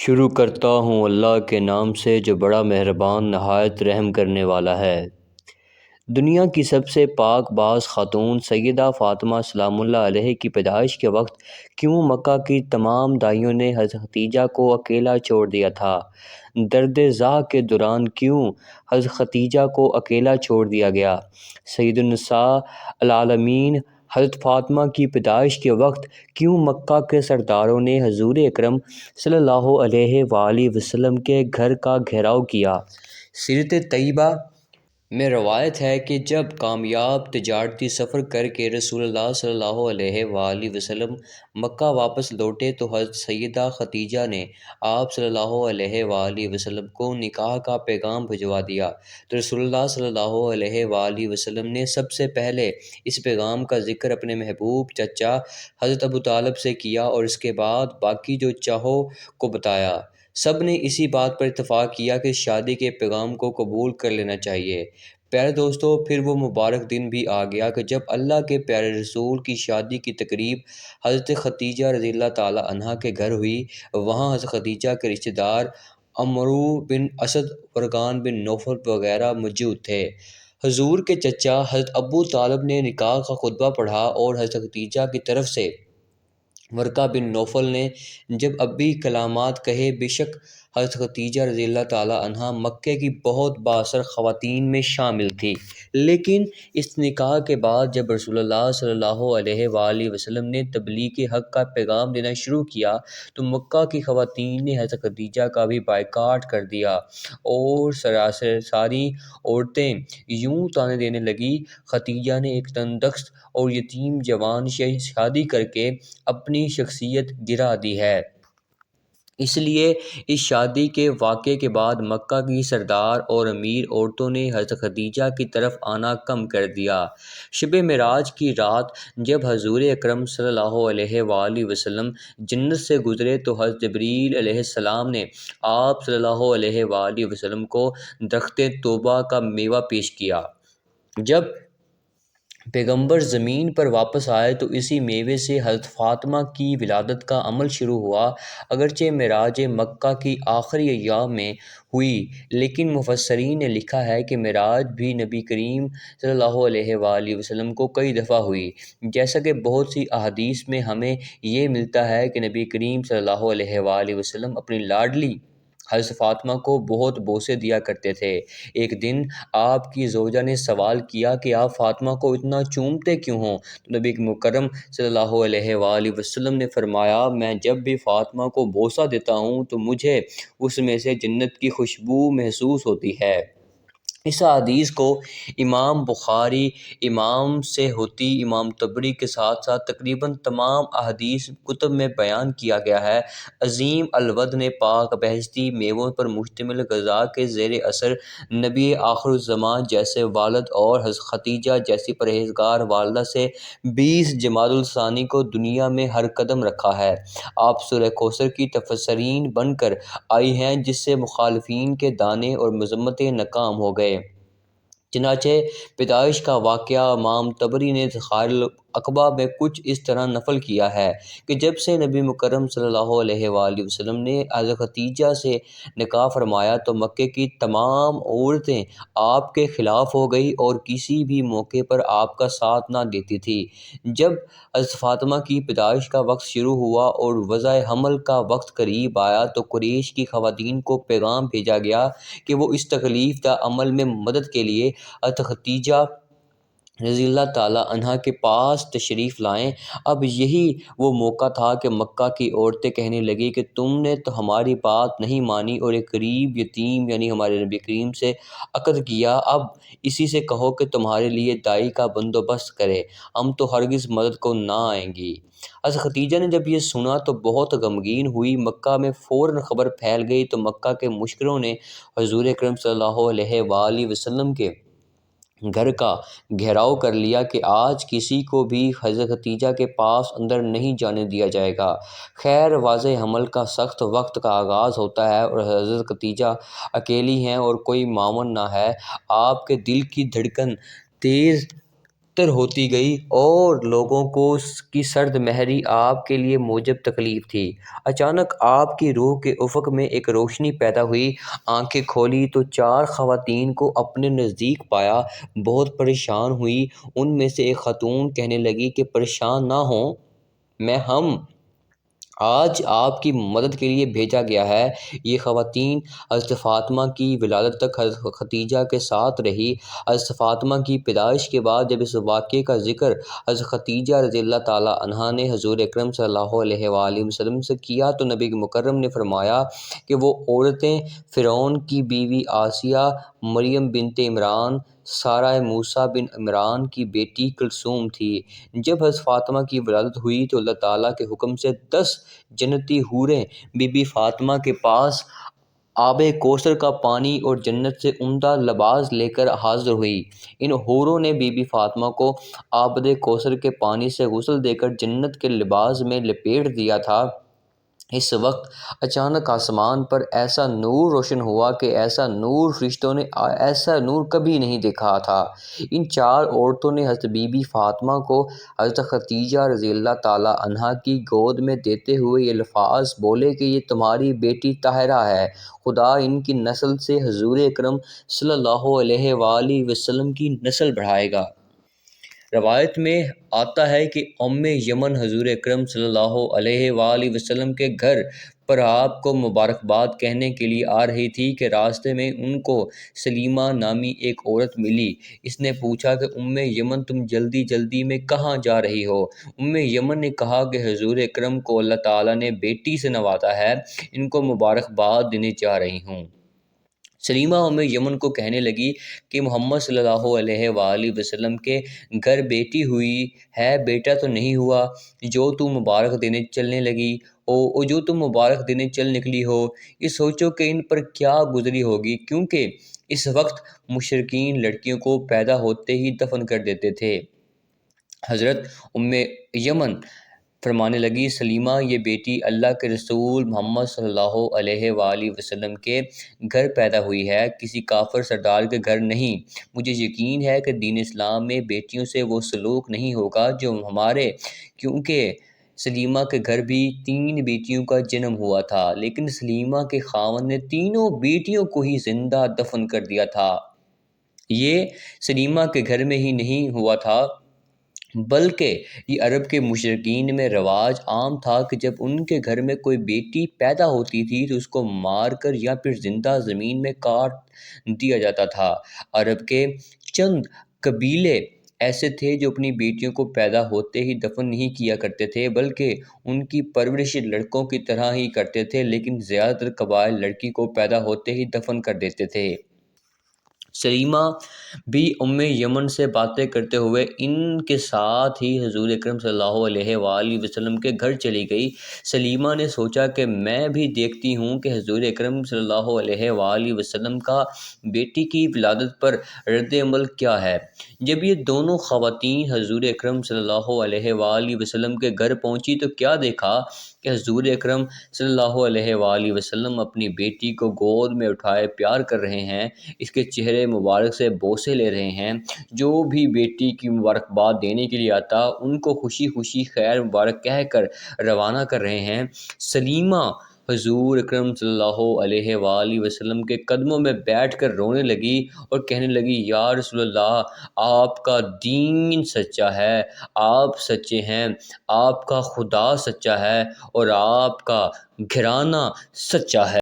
شروع کرتا ہوں اللہ کے نام سے جو بڑا مہربان نہایت رحم کرنے والا ہے۔ دنیا کی سب سے پاک باز خاتون سیدہ فاطمہ سلام اللہ علیہ کی پیدائش کے وقت کیوں مکہ کی تمام دائیوں نے حضرت ختیجہ کو اکیلا چھوڑ دیا تھا؟ درد ذاع کے دوران کیوں حضرت ختیجہ کو اکیلا چھوڑ دیا گیا؟ سید النساء العالمین حضرت فاطمہ کی پیدائش کے وقت کیوں مکہ کے سرداروں نے حضور اکرم صلی اللہ علیہ وآلہ وسلم کے گھر کا گھیراؤ کیا؟ سیرت طیبہ میں روایت ہے کہ جب کامیاب تجارتی سفر کر کے رسول اللہ صلی اللہ علیہ وآلہ وسلم مکہ واپس لوٹے تو حضرت سیدہ ختیجہ نے آپ صلی اللہ علیہ وآلہ وسلم کو نکاح کا پیغام بھجوا دیا تو رسول اللہ صلی اللہ علیہ وآلہ وسلم نے سب سے پہلے اس پیغام کا ذکر اپنے محبوب چچا حضرت ابو طالب سے کیا اور اس کے بعد باقی جو چاہو کو بتایا۔ سب نے اسی بات پر اتفاق کیا کہ شادی کے پیغام کو قبول کر لینا چاہیے۔ پیارے دوستو، پھر وہ مبارک دن بھی آ گیا کہ جب اللہ کے پیارے رسول کی شادی کی تقریب حضرت ختیجہ رضی اللہ تعالی عنہا کے گھر ہوئی۔ وہاں حضرت ختیجہ کے رشتہ دار عمرو بن اسد، ورقان بن نوفل وغیرہ موجود تھے۔ حضور کے چچا حضرت ابو طالب نے نکاح کا خطبہ پڑھا اور حضرت ختیجہ کی طرف سے ورقہ بن نوفل نے جب ابھی کلمات کہے۔ بے شک حضرت ختیجہ رضی اللہ تعالی عنہا مکے کی بہت بااثر خواتین میں شامل تھی، لیکن اس نکاح کے بعد جب رسول اللہ صلی اللہ علیہ وآلہ وسلم نے تبلیغ حق کا پیغام دینا شروع کیا تو مکہ کی خواتین نے حضرت ختیجہ کا بھی بائیکاٹ کر دیا اور ساری عورتیں یوں طعنے دینے لگیں، ختیجہ نے ایک تندرست اور یتیم جوان سے شادی کر کے اپنی شخصیت گرا دی ہے۔ اس لیے اس شادی کے واقعے کے بعد مکہ کی سردار اور امیر عورتوں نے حضرت ختیجہ کی طرف آنا کم کر دیا۔ شب معراج کی رات جب حضور اکرم صلی اللہ علیہ وآلہ وسلم جنت سے گزرے تو حضرت جبریل علیہ السلام نے آپ صلی اللہ علیہ وآلہ وسلم کو درخت توبہ کا میوہ پیش کیا۔ جب پیغمبر زمین پر واپس آئے تو اسی میوے سے حضرت فاطمہ کی ولادت کا عمل شروع ہوا۔ اگرچہ معراج مکہ کی آخری ایام میں ہوئی، لیکن مفسرین نے لکھا ہے کہ معراج بھی نبی کریم صلی اللہ علیہ وآلہ وسلم کو کئی دفعہ ہوئی، جیسا کہ بہت سی احادیث میں ہمیں یہ ملتا ہے کہ نبی کریم صلی اللہ علیہ وآلہ وسلم اپنی لاڈلی حضرت فاطمہ کو بہت بوسے دیا کرتے تھے۔ ایک دن آپ کی زوجہ نے سوال کیا کہ آپ فاطمہ کو اتنا چومتے کیوں ہوں؟ تو نبی مکرم صلی اللہ علیہ وآلہ وسلم نے فرمایا، میں جب بھی فاطمہ کو بوسہ دیتا ہوں تو مجھے اس میں سے جنت کی خوشبو محسوس ہوتی ہے۔ اس حدیث کو امام بخاری، امام سیہطی، امام طبری کے ساتھ ساتھ تقریباً تمام احادیث کتب میں بیان کیا گیا ہے۔ عظیم الوداع نے پاک بہشتی میووں پر مشتمل غذا کے زیر اثر نبی آخر الزماں جیسے والد اور حضرت ختیجہ جیسی پرہیزگار والدہ سے 20 جمادی الثانی کو دنیا میں ہر قدم رکھا ہے۔ آپ سورہ کوثر کی تفسرین بن کر آئی ہیں، جس سے مخالفین کے دانے اور مذمتیں ناکام ہو گئے۔ چنانچہ پیدائش کا واقعہ امام طبری نے ذخائر العقبہ میں کچھ اس طرح نقل کیا ہے کہ جب سے نبی مکرم صلی اللہ علیہ وآلہ وسلم نے حضرت ختیجہ سے نکاح فرمایا تو مکے کی تمام عورتیں آپ کے خلاف ہو گئی اور کسی بھی موقع پر آپ کا ساتھ نہ دیتی تھی۔ جب حضرت فاطمہ کی پیدائش کا وقت شروع ہوا اور وضع حمل کا وقت قریب آیا تو قریش کی خواتین کو پیغام بھیجا گیا کہ وہ اس تکلیف دہ عمل میں مدد کے لیے حضرت ختیجہ رضی اللہ تعالیٰ عنہا کے پاس تشریف لائیں۔ اب یہی وہ موقع تھا کہ مکہ کی عورتیں کہنے لگیں کہ تم نے تو ہماری بات نہیں مانی اور ایک غریب یتیم یعنی ہمارے نبی کریم سے عقد کیا، اب اسی سے کہو کہ تمہارے لیے دائی کا بندوبست کرے، ہم تو ہرگز مدد کو نہ آئیں گی۔ حضرت ختیجہ نے جب یہ سنا تو بہت غمگین ہوئی۔ مکہ میں فوراً خبر پھیل گئی تو مکہ کے مشکروں نے حضور اکرم صلی اللہ علیہ وآلہ وسلم کے گھر کا گھیراؤ کر لیا کہ آج کسی کو بھی حضرت ختیجہ کے پاس اندر نہیں جانے دیا جائے گا۔ خیر، واضح حمل کا سخت وقت کا آغاز ہوتا ہے اور حضرت ختیجہ اکیلی ہیں اور کوئی معاون نہ ہے۔ آپ کے دل کی دھڑکن تیز تر ہوتی گئی اور لوگوں کو کی سرد مہری آپ کے لیے موجب تکلیف تھی۔ اچانک آپ کی روح کے افق میں ایک روشنی پیدا ہوئی۔ آنکھیں کھولی تو 4 خواتین کو اپنے نزدیک پایا۔ بہت پریشان ہوئی۔ ان میں سے ایک خاتون کہنے لگی کہ پریشان نہ ہوں، ہم آج آپ کی مدد کے لیے بھیجا گیا ہے۔ یہ خواتین حضرت فاطمہ کی ولادت تک حضرت خدیجہ کے ساتھ رہی۔ حضرت فاطمہ کی پیدائش کے بعد جب اس واقعے کا ذکر حضرت خدیجہ رضی اللہ تعالیٰ عنہا نے حضور اکرم صلی اللہ علیہ وآلہ وسلم سے کیا تو نبی مکرم نے فرمایا کہ وہ عورتیں فرعون کی بیوی آسیہ، مریم بنت عمران، سارہ موسیٰ بن عمران کی بیٹی کلثوم تھی۔ جب حضرت فاطمہ کی ولادت ہوئی تو اللہ تعالیٰ کے حکم سے 10 جنتی حوریں بی بی فاطمہ کے پاس آب کوثر کا پانی اور جنت سے عمدہ لباس لے کر حاضر ہوئی۔ ان حوروں نے بی بی فاطمہ کو آب کوثر کے پانی سے غسل دے کر جنت کے لباس میں لپیٹ دیا تھا۔ اس وقت اچانک آسمان پر ایسا نور روشن ہوا کہ ایسا نور فرشتوں نے ایسا نور کبھی نہیں دیکھا تھا۔ ان 4 عورتوں نے حضرت بی بی فاطمہ کو حضرت خدیجہ رضی اللہ تعالیٰ عنہا کی گود میں دیتے ہوئے یہ الفاظ بولے کہ یہ تمہاری بیٹی طاہرہ ہے، خدا ان کی نسل سے حضور اکرم صلی اللہ علیہ وآلہ وسلم کی نسل بڑھائے گا۔ روایت میں آتا ہے کہ یمن حضور اکرم صلی اللہ علیہ وآلہ وسلم کے گھر پر آپ کو مبارکباد کہنے کے لیے آ رہی تھی کہ راستے میں ان کو سلیمہ نامی ایک عورت ملی۔ اس نے پوچھا کہ یمن تم جلدی جلدی میں کہاں جا رہی ہو؟ یمن نے کہا کہ حضور اکرم کو اللہ تعالیٰ نے بیٹی سے نوازا ہے، ان کو مبارکباد دینے جا رہی ہوں۔ سلیمہ یمن کو کہنے لگی کہ محمد صلی اللہ علیہ وآلہ وسلم کے گھر بیٹی ہوئی ہے، بیٹا تو نہیں ہوا، جو تم مبارک دینے چل نکلی ہو۔ یہ سوچو کہ ان پر کیا گزری ہوگی، کیونکہ اس وقت مشرکین لڑکیوں کو پیدا ہوتے ہی دفن کر دیتے تھے۔ حضرت یمن فرمانے لگی، سلیمہ، یہ بیٹی اللہ کے رسول محمد صلی اللہ علیہ وآلہ وسلم کے گھر پیدا ہوئی ہے، کسی کافر سردار کے گھر نہیں۔ مجھے یقین ہے کہ دین اسلام میں بیٹیوں سے وہ سلوک نہیں ہوگا جو ہمارے، کیونکہ سلیمہ کے گھر بھی 3 بیٹیوں کا جنم ہوا تھا، لیکن سلیمہ کے خاوند نے تینوں بیٹیوں کو ہی زندہ دفن کر دیا تھا۔ یہ سلیمہ کے گھر میں ہی نہیں ہوا تھا، بلکہ یہ عرب کے مشرکین میں رواج عام تھا کہ جب ان کے گھر میں کوئی بیٹی پیدا ہوتی تھی تو اس کو مار کر یا پھر زندہ زمین میں کاٹ دیا جاتا تھا۔ عرب کے چند قبیلے ایسے تھے جو اپنی بیٹیوں کو پیدا ہوتے ہی دفن نہیں کیا کرتے تھے، بلکہ ان کی پرورش لڑکوں کی طرح ہی کرتے تھے، لیکن زیادہ تر قبائل لڑکی کو پیدا ہوتے ہی دفن کر دیتے تھے۔ سلیمہ بھی یمن سے باتیں کرتے ہوئے ان کے ساتھ ہی حضور اکرم صلی اللہ علیہ وآلہ وسلم کے گھر چلی گئی۔ سلیمہ نے سوچا کہ میں بھی دیکھتی ہوں کہ حضور اکرم صلی اللہ علیہ وآلہ وسلم کا بیٹی کی ولادت پر رد عمل کیا ہے۔ جب یہ دونوں خواتین حضور اکرم صلی اللہ علیہ وآلہ وسلم کے گھر پہنچی تو کیا دیکھا کہ حضور اکرم صلی اللہ علیہ وآلہ وسلم اپنی بیٹی کو گود میں اٹھائے پیار کر رہے ہیں، اس کے چہرے مبارک سے بوسے لے رہے ہیں۔ جو بھی بیٹی کی مبارکباد دینے کے لیے آتا ان کو خوشی خوشی خیر مبارک کہہ کر روانہ کر رہے ہیں۔ سلیمہ حضور اکرم صلی اللہ علیہ وآلہ وسلم کے قدموں میں بیٹھ کر رونے لگی اور کہنے لگی، یا رسول اللہ، آپ کا دین سچا ہے، آپ سچے ہیں، آپ کا خدا سچا ہے اور آپ کا گھرانہ سچا ہے۔